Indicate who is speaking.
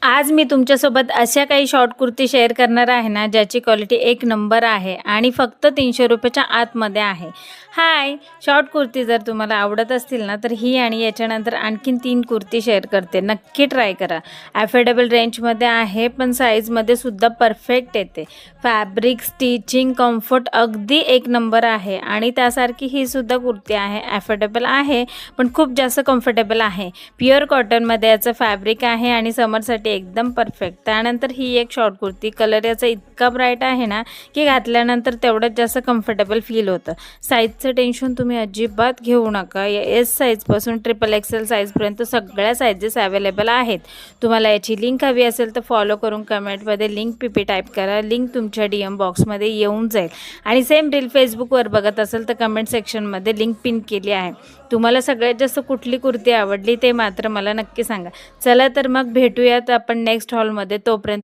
Speaker 1: आज मी तुमच्यासोबत अशा काही शॉर्ट कुर्ती शेअर करणार आहे ना, ज्याची क्वालिटी एक नंबर आहे आणि फक्त 300 रुपयाच्या आतमध्ये आहे. हाय, शॉर्ट कुर्ती जर तुम्हाला आवडत असतील ना, तर ही आणि याच्यानंतर आणखीन 3 कुर्ती शेअर करते. नक्की ट्राय करा. अफोर्डेबल रेंजमध्ये आहे, पण साईजमध्ये सुद्धा परफेक्ट येते. फॅब्रिक, स्टिचिंग, कम्फर्ट अगदी एक नंबर आहे आणि त्यासारखी ही सुद्धा कुर्ती आहे. अफोर्डेबल आहे, पण खूप जास्त कम्फर्टेबल आहे. प्युअर कॉटनमध्ये याचं फॅब्रिक आहे आणि समरसाठी एकदम परफेक्ट. त्यानंतर ही एक शॉर्ट कुर्ती, कलर याचा इतका ब्राईट आहे ना, की घातल्यानंतर तेवढंच जास्त कम्फर्टेबल फील होतं. साईजचं टेन्शन तुम्ही अजिबात घेऊ नका. एस साईजपासून XXL साईजपर्यंत सगळ्या साईजेस अवेलेबल आहेत. तुम्हाला याची लिंक हवी असेल तर फॉलो करून कमेंटमध्ये लिंक PP टाईप करा. लिंक तुमच्या DM बॉक्समध्ये येऊन जाईल. आणि सेम रील फेसबुकवर बघत असेल तर कमेंट सेक्शनमध्ये लिंक पिन केली आहे. तुम्हाला सगळ्यात जास्त कुठली कुर्ती आवडली ते मात्र मला नक्की सांगा. चला तर मग भेटूयात आपण नेक्स्ट हॉलमध्ये. तोपर्यंत